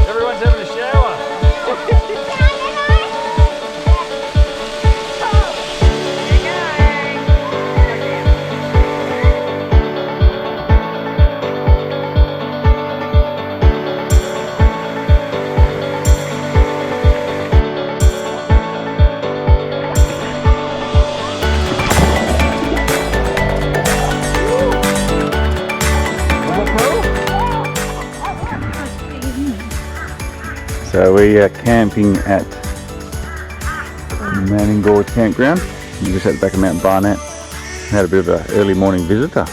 Everyone's having a shower. So we are camping at Manning Gorge campground. We just at the back of Mount Barnett. Had a bit of an early morning visitor.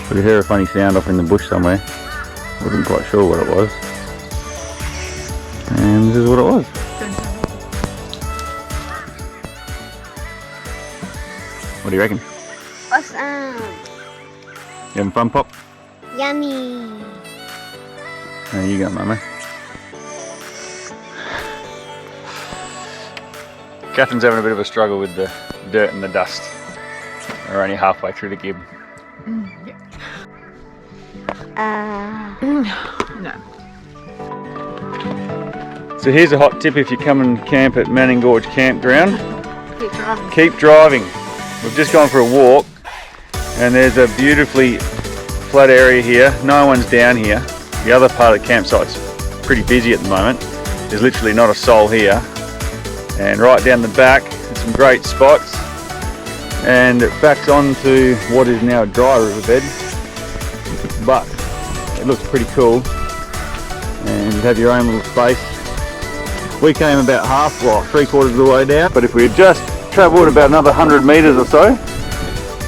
We could hear a funny sound off in the bush somewhere. Wasn't quite sure what it was. And this is what it was. What do you reckon? Awesome. You having fun, Pop? Yummy. How you going, Mama? Catherine's having a bit of a struggle with the dirt and the dust. We're only halfway through the Gibb. No. So here's a hot tip if you come and camp at Manning Gorge campground. Keep driving. Keep driving. We've just gone for a walk and there's a beautifully flat area here. No one's down here. The other part of the campsite's pretty busy at the moment. There's literally not a soul here. And right down the back, there's some great spots. And it backs onto what is now a dry riverbed. But it looks pretty cool. And you have your own little space. We came about half, well, 3/4 of the way down. But if we had just travelled about another 100 metres or so,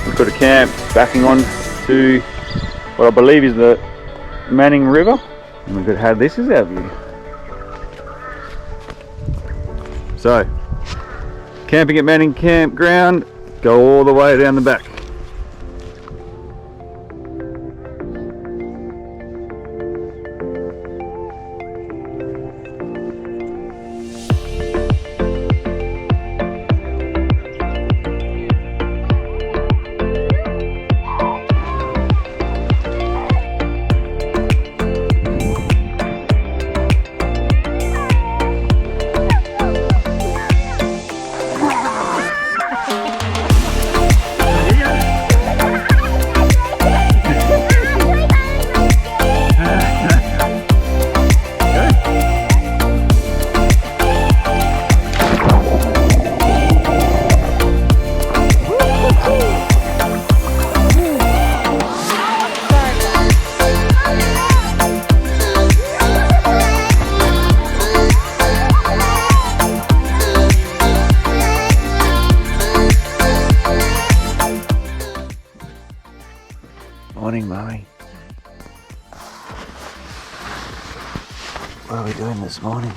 we could have camped backing on to what I believe is the Manning River. And we could have had this as our view. So, camping at Manning Campground, go all the way down the back. Morning, Mummy. What are we doing this morning?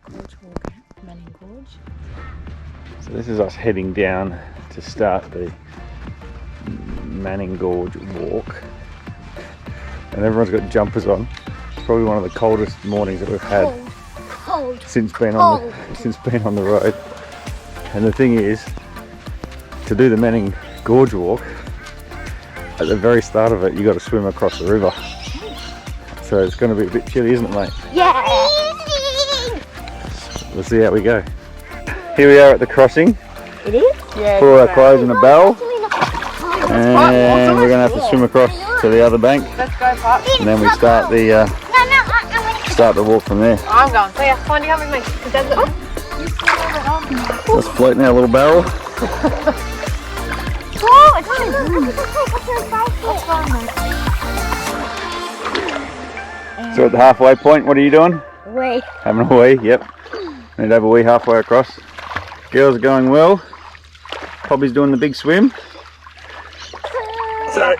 Gorge walk at Manning Gorge. So this is us heading down to start the Manning Gorge walk. And everyone's got jumpers on. It's probably one of the coldest mornings that we've had since being on the road. And the thing is, to do the Manning Gorge walk, at the very start of it, you got to swim across the river. So it's going to be a bit chilly, isn't it, mate? Yeah. We'll see how we go. Here we are at the crossing. It is? Yeah. Put all our clothes in a barrel. And we're going to have to swim across to the other bank. Let's go, Pop. And then we start the walk from there. I'm going. So yeah, find you coming with me. Let's float in our little barrel. Oh, it's So at the halfway point, what are you doing? Wait. Having a wee, yep. Need to have a wee halfway across. Girls are going well. Poppy's doing the big swim. So,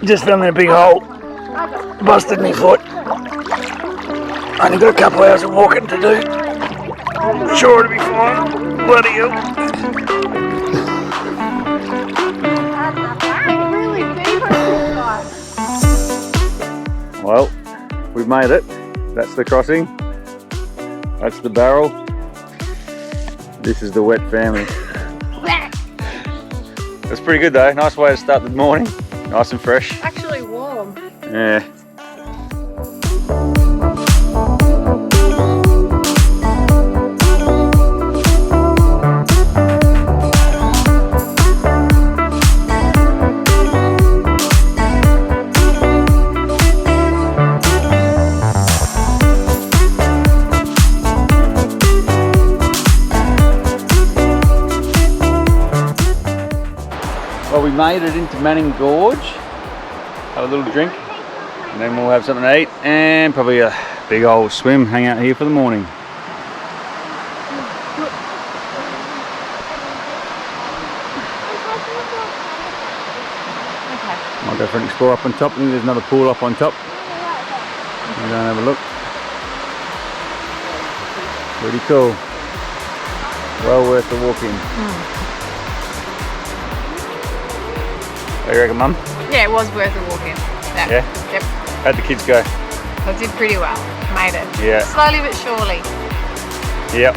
just done that big hole. Busted me foot. Only got a couple hours of walking to do. Sure it'll be fine. Bloody hell. Well, we've made it. That's the crossing. That's the barrel. This is the wet family. That's pretty good though. Nice way to start the morning. Nice and fresh. Actually warm. Yeah. made it into Manning Gorge. Have a little drink, and then we'll have something to eat, and probably a big old swim, hang out here for the morning. Might go for an explore up on top. I think there's another pool up on top. We'll go and have a look. Pretty cool. Well worth the walk in. What do you reckon, Mum? Yeah, it was worth a walk in. Yeah? Yep. How'd the kids go? I did pretty well. Made it. Yeah. Slowly but surely. Yep.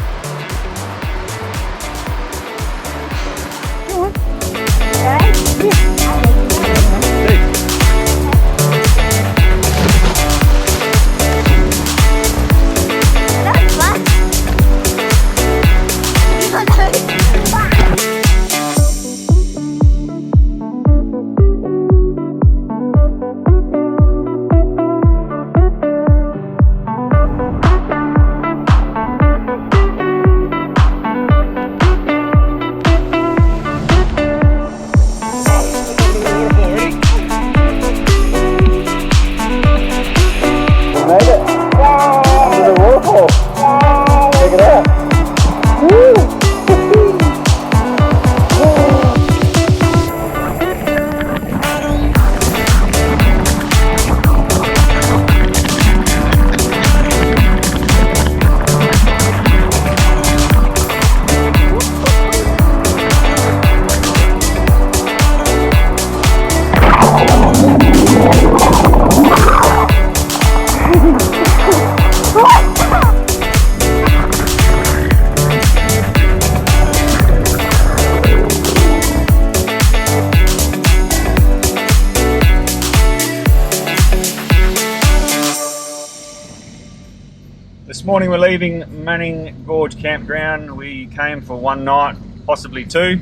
This morning we're leaving Manning Gorge campground. We came for one night, possibly two,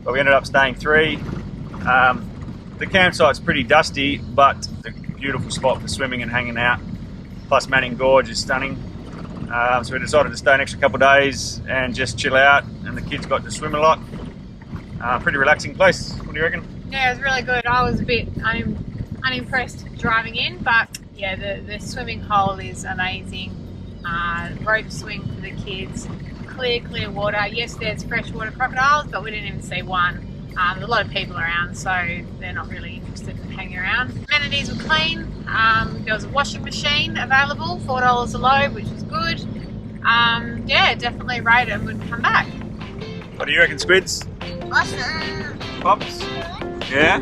but we ended up staying 3. The campsite's pretty dusty, but it's a beautiful spot for swimming and hanging out. Plus Manning Gorge is stunning. So we decided to stay an extra couple of days and just chill out, and the kids got to swim a lot. Pretty relaxing place. What do you reckon? Yeah, it was really good. I was a bit unimpressed driving in, but yeah, the swimming hole is amazing. Rope swing for the kids, clear water. Yes, there's freshwater crocodiles, but we didn't even see one. There's a lot of people around, so they're not really interested in hanging around. Amenities were clean. There was a washing machine available, $4 a load, which is good. Yeah, definitely rate it and would come back. What do you reckon, Squids? Awesome. Pops? Yeah?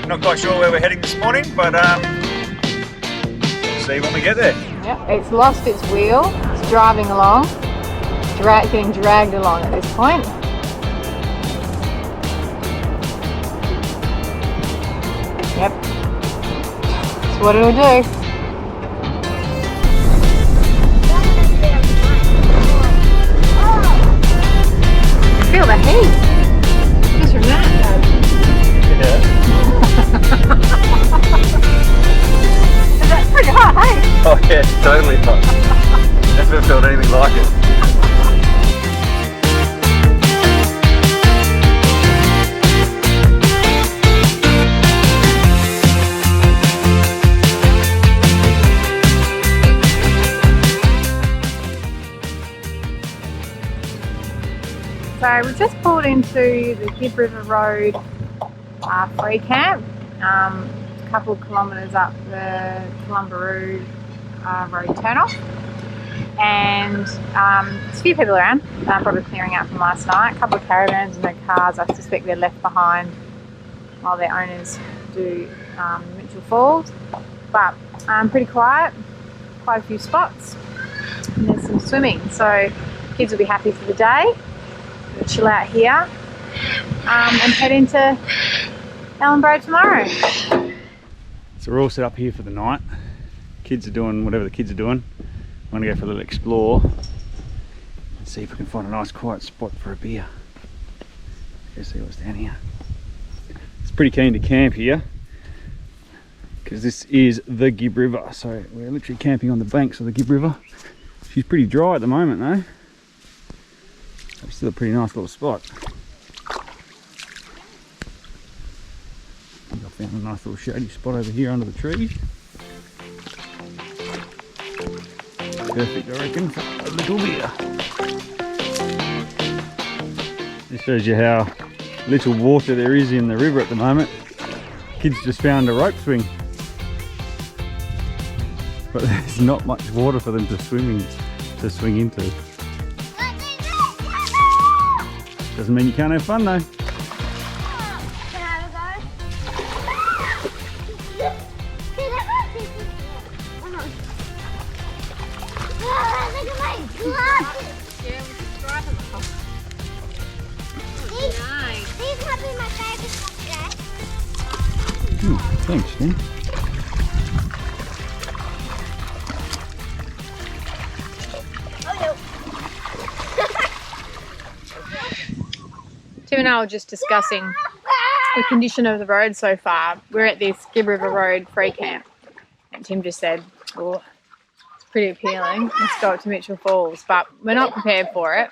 Not quite sure where we're heading this morning, but we'll see when we get there. Yep, it's lost its wheel. It's driving along, getting dragged along at this point. Yep, that's what it'll do. Feel the heat just from that. Yeah. That's pretty hot, hey? Oh yeah, totally hot. Never felt anything like it. So we just pulled into the Gibb River Road free camp, a couple of kilometres up the Kalumburu Road turnoff, and there's a few people around, probably clearing out from last night. A couple of caravans and their cars. I suspect they're left behind while their owners do Mitchell Falls, but pretty quiet, quite a few spots, and there's some swimming, so kids will be happy for the day. We'll chill out here and head into Kalumburu tomorrow. So we're all set up here for the night. Kids are doing whatever the kids are doing. I'm going to go for a little explore and see if we can find a nice quiet spot for a beer. Go see what's down here. It's pretty keen to camp here because this is the Gibb River. So we're literally camping on the banks of the Gibb River. She's pretty dry at the moment though. It's still a pretty nice little spot. Find a nice little shady spot over here under the trees. Perfect, I reckon, for a little beer. This shows you how little water there is in the river at the moment. Kids just found a rope swing, but there's not much water for them to swing into. Doesn't mean you can't have fun though. Thanks, Tim. Tim and I were just discussing the condition of the road so far. We're at this Gibb River Road free camp, and Tim just said, "Oh, it's pretty appealing. Let's go up to Mitchell Falls," but we're not prepared for it.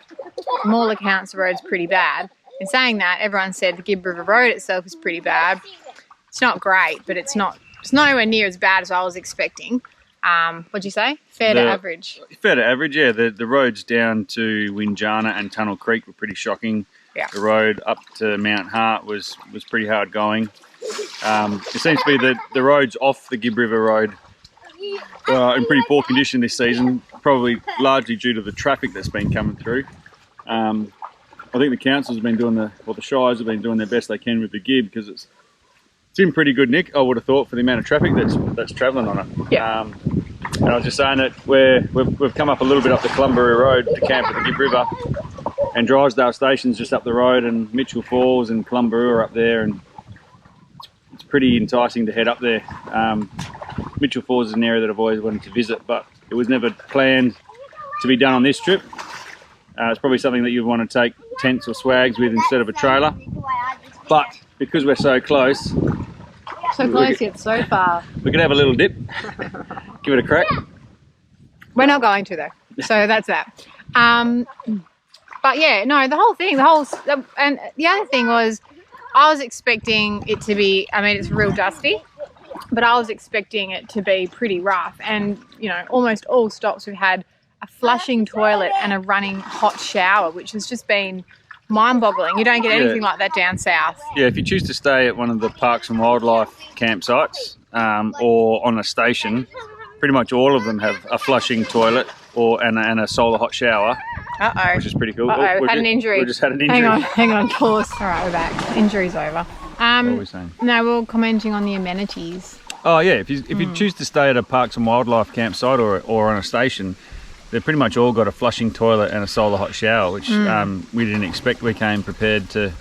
From all accounts, the road's pretty bad. In saying that, everyone said the Gibb River Road itself is pretty bad. It's not great, but it's nowhere near as bad as I was expecting. What'd you say? Fair to average. Fair to average, yeah. The roads down to Winjana and Tunnel Creek were pretty shocking. Yeah. The road up to Mount Hart was pretty hard going. It seems to be that the roads off the Gibb River Road are in pretty poor condition this season, probably largely due to the traffic that's been coming through. I think the council's been doing the Shires have been doing their best they can with the Gibb, because it's in pretty good nick, I would have thought, for the amount of traffic that's travelling on it. Yeah. And I was just saying that we've come up a little bit up the Kalumburu Road to camp at the Gibb River, and Drysdale Station's just up the road, and Mitchell Falls and Kalumburu are up there, and it's pretty enticing to head up there. Mitchell Falls is an area that I've always wanted to visit, but it was never planned to be done on this trip. It's probably something that you'd want to take tents or swags with instead of a trailer, but because we're so close, Yet so far. we could have a little dip, give it a crack. We're not going to though, so that's that. But yeah, no, and the other thing was, I was expecting it to be, I mean, it's real dusty, but I was expecting it to be pretty rough. And, you know, almost all stops we've had a flushing toilet and a running hot shower, which has just been mind-boggling. You don't get anything like that down south. Yeah, if you choose to stay at one of the Parks and Wildlife campsites or on a station, pretty much all of them have a flushing toilet and a solar hot shower. Uh-oh. Which is pretty cool. Uh-oh, we've had an injury. We just had an injury. Hang on, pause. All right, we're back. Injury's over. What are we saying? No, we were commenting on the amenities. Oh yeah, if you choose to stay at a Parks and Wildlife campsite or on a station, they've pretty much all got a flushing toilet and a solar hot shower, which we didn't expect. We came prepared to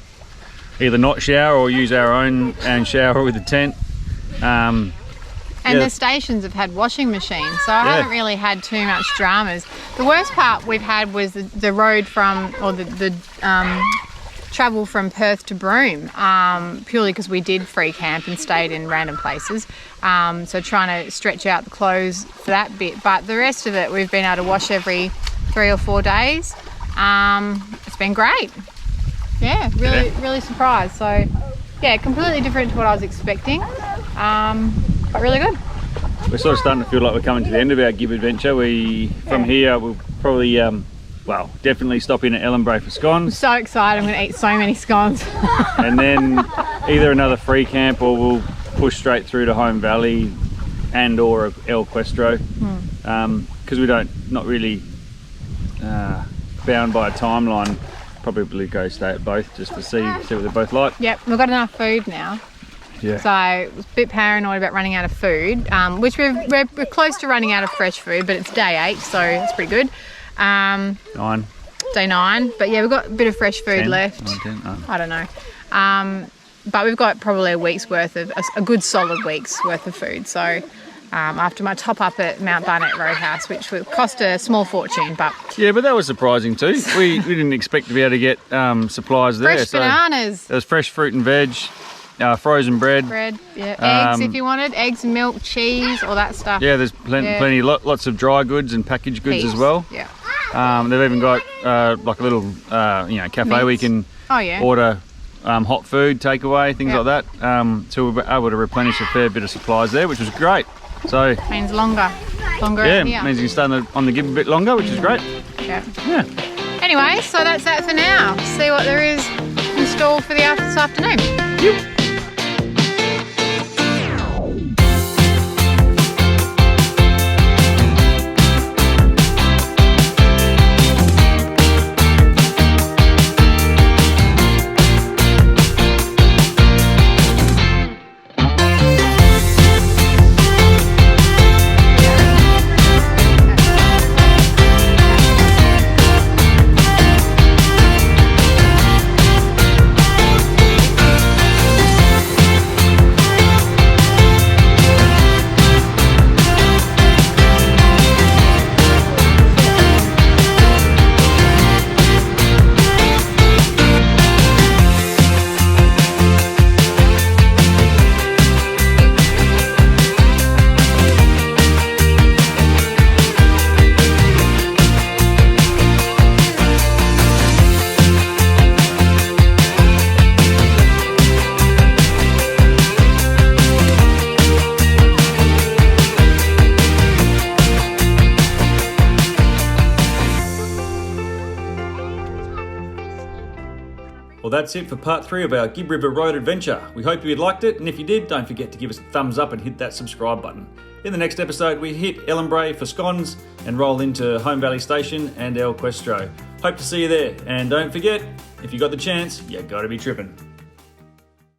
either not shower or use our own and shower with the tent. And the stations have had washing machines, so I haven't really had too much dramas. The worst part we've had was the road from, or the travel from Perth to Broome, purely because we did free camp and stayed in random places. So trying to stretch out the clothes for that bit. But the rest of it, we've been able to wash every 3 or 4 days. It's been great. Yeah, really surprised. So yeah, completely different to what I was expecting. But really good. We're sort of starting to feel like we're coming to the end of our Gibb adventure. From here, we'll probably, definitely stop in at Ellenbray for scones. I'm so excited, I'm going to eat so many scones. And then either another free camp, or we'll push straight through to Home Valley and or El Questro. Because we're not really bound by a timeline. Probably go stay at both just to see what they're both like. Yep, we've got enough food now. Yeah. So I was a bit paranoid about running out of food, which we're close to running out of fresh food, but it's day 8, so it's pretty good. 9. Day 9, but yeah, we've got a bit of fresh food 10, left. 9, 10, oh. I don't know. But we've got probably a week's worth of, a good solid week's worth of food. So after my top up at Mount Barnett Roadhouse, which would cost a small fortune, but yeah, but that was surprising too. We didn't expect to be able to get supplies there. Fresh bananas. There was fresh fruit and veg. Frozen bread, yeah, eggs if you wanted, eggs, milk, cheese, all that stuff. Yeah, there's plenty, lots of dry goods and packaged goods as well. Yeah. They've even got like a little, cafe Mints. where you can order hot food takeaway, things Yeah. like that. So we were able to replenish a fair bit of supplies there, which was great. So Means longer yeah, out here. means you can stay on the Gibb a bit longer, which is great. Yeah. Yeah. Anyway, so that's that for now. See what there is in store for this afternoon. Well, that's it for part 3 of our Gibb River Road adventure. We hope you liked it, and if you did, don't forget to give us a thumbs up and hit that subscribe button. In the next episode, we hit Ellenbray for scones and roll into Home Valley Station and El Questro. Hope to see you there, and don't forget, if you got the chance, you gotta be trippin'.